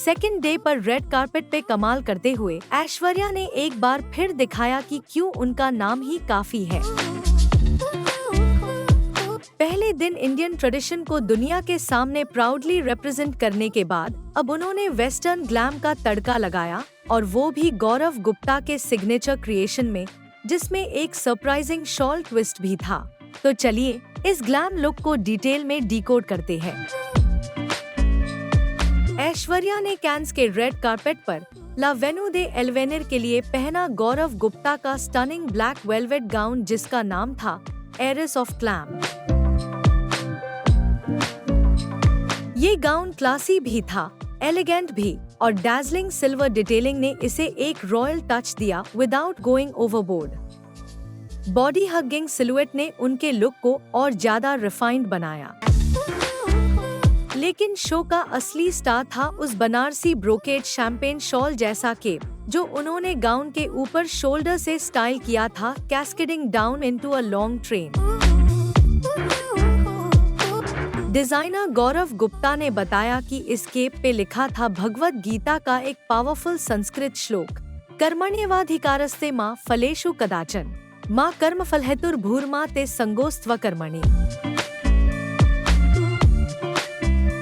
Second day पर red carpet पे कमाल करते हुए ऐश्वर्या ने एक बार फिर दिखाया कि क्यों उनका नाम ही काफी है। पहले दिन इंडियन ट्रेडिशन को दुनिया के सामने प्राउडली रिप्रेजेंट करने के बाद अब उन्होंने वेस्टर्न ग्लैम का तड़का लगाया, और वो भी गौरव गुप्ता के सिग्नेचर क्रिएशन में, जिसमें एक सरप्राइजिंग शॉल ट्विस्ट भी था। तो चलिए इस ग्लैम लुक को डिटेल में डिकोड करते हैं। ऐश्वर्या ने कैन्स के रेड कार्पेट पर ला वेन्यू दे एलवेनिर के लिए पहना गौरव गुप्ता का स्टनिंग ब्लैक वेलवेट गाउन, जिसका नाम था एरिस ऑफ ग्लैम। ये गाउन क्लासी भी था, एलिगेंट भी, और डैज़लिंग सिल्वर डिटेलिंग ने इसे एक रॉयल टच दिया without going overboard. Body hugging silhouette ने उनके लुक को और ज्यादा रिफाइंड बनाया। लेकिन शो का असली स्टार था उस बनारसी ब्रोकेड शैंपेन शॉल जैसा केप, जो उन्होंने गाउन के ऊपर शोल्डर से स्टाइल किया था, cascading down into a long train. Designer Gaurav Gupta ने बताया कि इस केप पे लिखा था भगवद गीता का एक पावरफुल संस्कृत श्लोक, कर्मण्येवाधिकारस्ते मां फलेषु कदाचन मां कर्मफलहेतुर्भूर्मा ते संगोस्त्व कर्मणि,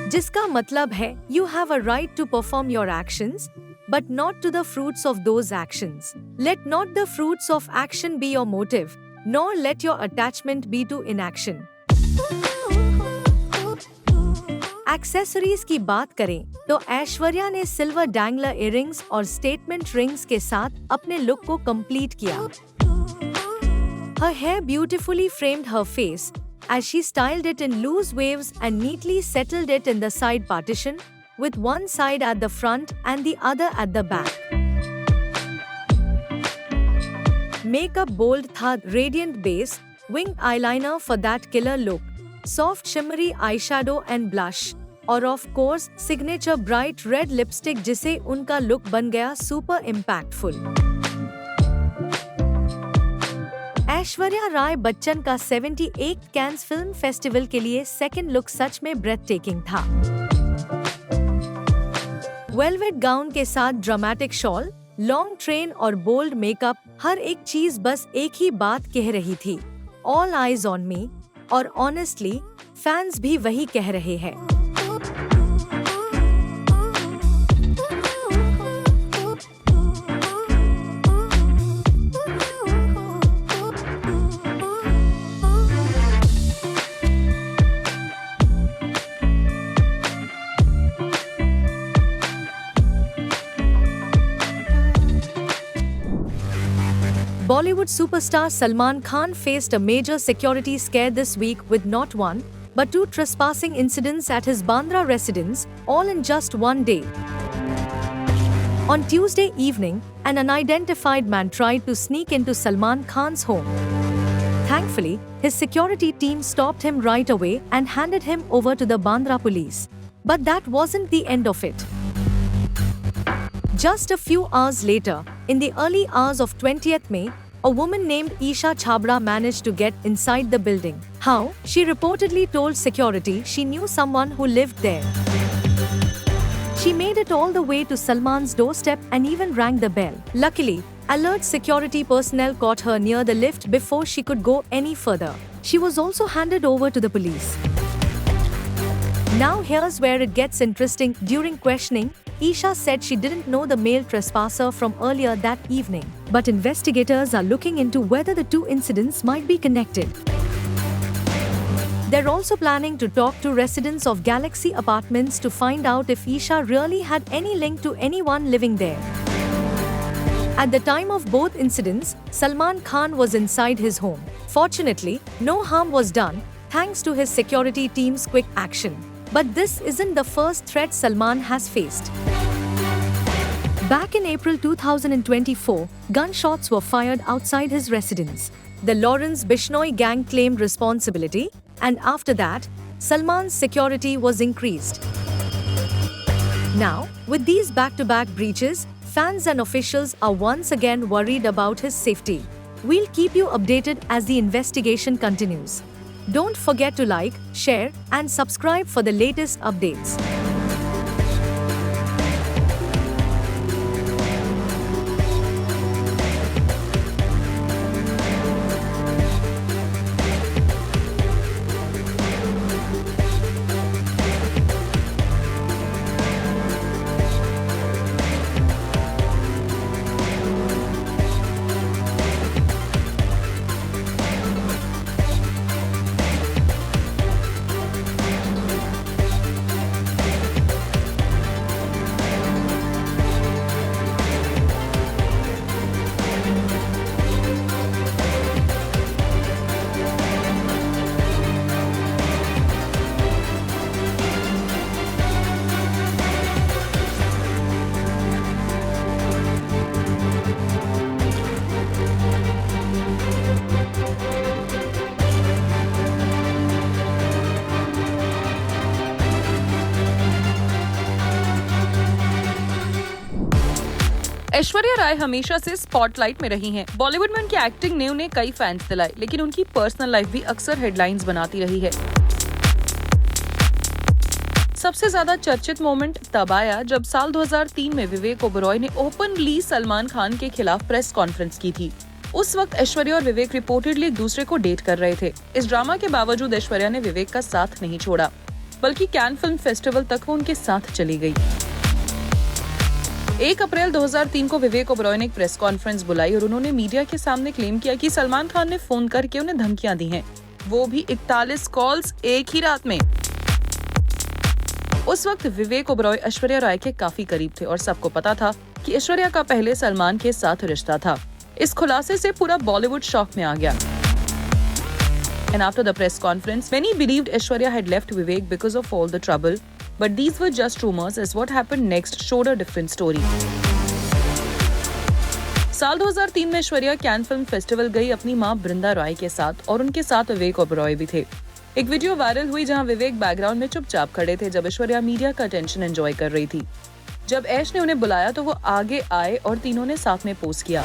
जिसका मतलब है you have a right to perform your actions but not to the fruits of those actions. Let not the fruits of action be your motive, nor let your attachment be to inaction. Accessories की बात करें तो ऐश्वर्या ने silver dangler earrings और statement rings के साथ अपने look को कंप्लीट किया। Her hair beautifully framed her face as she styled it in loose waves and neatly settled it in the side partition, with one side at the front and the other at the back. Makeup bold था, radiant base, winged eyeliner for that killer look, soft shimmery eyeshadow and blush, और of course signature bright red lipstick, जिसे उनका look बन गया super impactful। Aishwarya Rai Bachchan का 78 cans film festival के लिए second look सच में ब्रेथटेकिंग था। वेलवेट गाउन के साथ ड्रामेटिक शॉल, लॉन्ग ट्रेन और बोल्ड मेकअप, हर एक चीज बस एक ही बात कह रही थी, ऑल आइज ऑन मी। और ऑनेस्टली फैंस भी वही कह रहे हैं। Bollywood superstar Salman Khan faced a major security scare this week with not one, but two trespassing incidents at his Bandra residence, all in just one day. On Tuesday evening, an unidentified man tried to sneak into Salman Khan's home. Thankfully, his security team stopped him right away and handed him over to the Bandra police. But that wasn't the end of it. Just a few hours later, in the early hours of 20th May, a woman named Isha Chhabra managed to get inside the building. How? She reportedly told security she knew someone who lived there. She made it all the way to Salman's doorstep and even rang the bell. Luckily, alert security personnel caught her near the lift before she could go any further. She was also handed over to the police. Now here's where it gets interesting. During questioning, Isha said she didn't know the male trespasser from earlier that evening, but investigators are looking into whether the two incidents might be connected. They're also planning to talk to residents of Galaxy Apartments to find out if Isha really had any link to anyone living there. At the time of both incidents, Salman Khan was inside his home. Fortunately, no harm was done, thanks to his security team's quick action. But this isn't the first threat Salman has faced. Back in April 2024, gunshots were fired outside his residence. The Lawrence Bishnoi gang claimed responsibility, and after that, Salman's security was increased. Now, with these back-to-back breaches, fans and officials are once again worried about his safety. We'll keep you updated as the investigation continues. Don't forget to like, share, and subscribe for the latest updates. Aishwarya Rai हमेशा से spotlight में रही हैं। बॉलीवुड में उनकी acting ने उन्हें कई फैंस दिलाए, लेकिन उनकी पर्सनल लाइफ भी अक्सर हेडलाइंस बनाती रही है। सबसे ज्यादा चर्चित मोमेंट तब आया जब साल 2003 में विवेक ओबरॉय ने ओपनली सलमान खान के खिलाफ प्रेस कॉन्फ्रेंस की थी। उस वक्त ऐश्वर्या और विवेक रिपोर्टेडली एक दूसरे को डेट कर रहे थे। इस ड्रामा के बावजूद ऐश्वर्या ने विवेक का साथ नहीं छोड़ा, बल्कि कैन फिल्म फेस्टिवल तक वो उनके साथ चली गई। 1 अप्रैल 2003 को विवेक ओबरॉय ने एक प्रेस कॉन्फ्रेंस बुलाई और उन्होंने मीडिया के सामने क्लेम किया कि सलमान खान ने फोन करके उन्हें धमकियां दी हैं, वो भी 41 कॉल्स एक ही रात में। उस वक्त विवेक ओबरॉय ऐश्वर्या राय के काफी करीब थे और सबको पता था कि ऐश्वर्या का पहले सलमान के साथ रिश्ता था। इस खुलासे से पूरा बॉलीवुड शॉक में आ गया। And after the press conference, many believed Aishwarya had left Vivek because of all the trouble, but these were just rumors, as what happened next showed a different story. साल 2003 में ऐश्वर्या कैन फिल्म फेस्टिवल गई अपनी मां बृंदा रॉय के साथ और उनके साथ विवेक ओबरॉय भी थे। एक वीडियो वायरल हुई जहां विवेक बैकग्राउंड में चुपचाप खड़े थे जब ऐश्वर्या मीडिया का अटेंशन एंजॉय कर रही थी। जब ऐश ने उन्हें बुलाया तो वो आगे आए और तीनों ने साथ में पोज किया।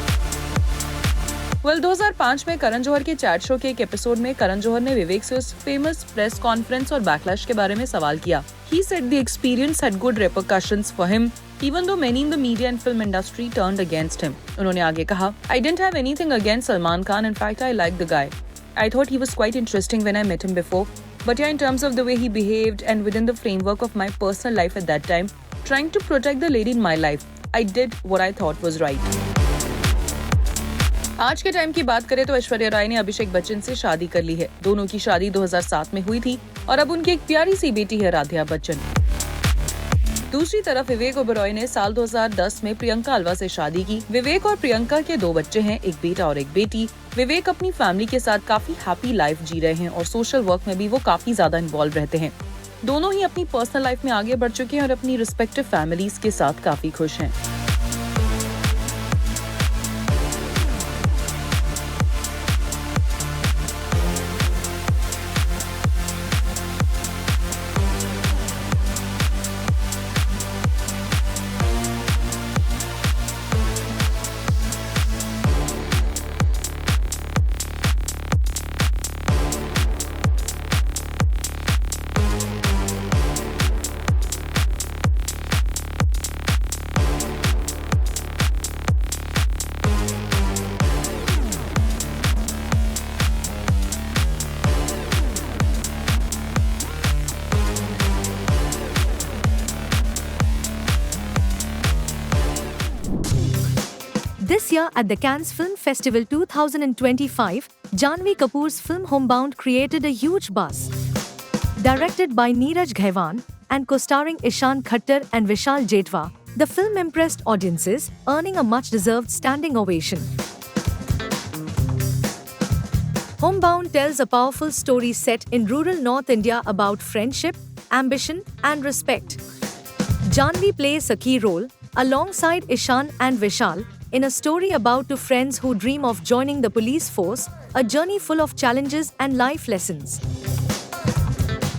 2005 में करण जौहर के चैट शो के एक एपिसोड में करण जौहर ने विवेक से उस फेमस प्रेस कॉन्फ्रेंस और बैकलैश के बारे में सवाल किया। He said the experience had good repercussions for him, even though many in the media and film industry turned against him. उन्होंने आगे कहा, I didn't have anything against Salman Khan. In fact, I liked the guy. I thought he was quite interesting when I met him before. But yeah, in terms of the way he behaved and within the framework of my personal life at that time, trying to protect the lady in my life, I did what I thought was right. आज के time की बात करें तो ऐश्वर्या राय ने अभिषेक बच्चन से शादी कर ली है। दोनों की शादी 2007 में हुई थी और अब उनकी एक प्यारी सी बेटी है राधिया बच्चन। दूसरी तरफ विवेक ओबरॉय ने साल 2010 में प्रियंका अल्वा से शादी की। विवेक और प्रियंका के 2 बच्चे हैं, एक बेटा और एक बेटी। विवेक अपनी फैमिली के साथ काफी हैप्पी लाइफ जी रहे हैं और सोशल वर्क में भी वो काफी ज्यादा इन्वॉल्व रहते हैं। दोनों ही अपनी पर्सनल लाइफ में आगे बढ़ चुके हैं और अपनी रिस्पेक्टिव फैमिलीज के साथ काफी खुश हैं। This year at the Cannes Film Festival 2025, Janhvi Kapoor's film Homebound created a huge buzz. Directed by Neeraj Ghaiwan and co-starring Ishan Khattar and Vishal Jetwa, the film impressed audiences, earning a much-deserved standing ovation. Homebound tells a powerful story set in rural North India about friendship, ambition, and respect. Janhvi plays a key role, alongside Ishan and Vishal, in a story about 2 friends who dream of joining the police force, a journey full of challenges and life lessons.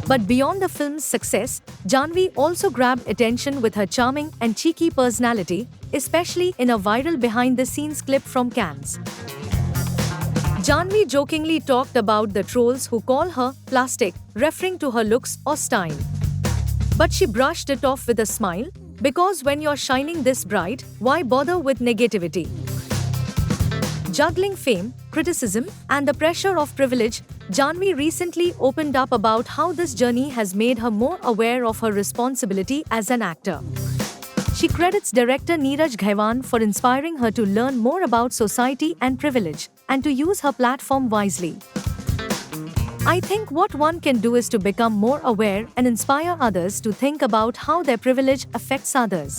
But beyond the film's success, Janhvi also grabbed attention with her charming and cheeky personality, especially in a viral behind-the-scenes clip from Cannes. Janhvi jokingly talked about the trolls who call her plastic, referring to her looks or style. But she brushed it off with a smile, because when you're shining this bright, why bother with negativity? Juggling fame, criticism, and the pressure of privilege, Janhvi recently opened up about how this journey has made her more aware of her responsibility as an actor. She credits director Neeraj Ghaiwan for inspiring her to learn more about society and privilege, and to use her platform wisely. I think what one can do is to become more aware and inspire others to think about how their privilege affects others.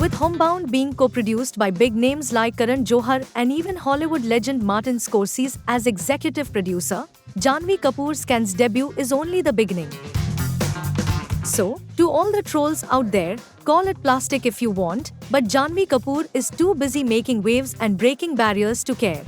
With Homebound being co-produced by big names like Karan Johar and even Hollywood legend Martin Scorsese as executive producer, Janhvi Kapoor's Cannes debut is only the beginning. So, to all the trolls out there, call it plastic if you want, but Janhvi Kapoor is too busy making waves and breaking barriers to care.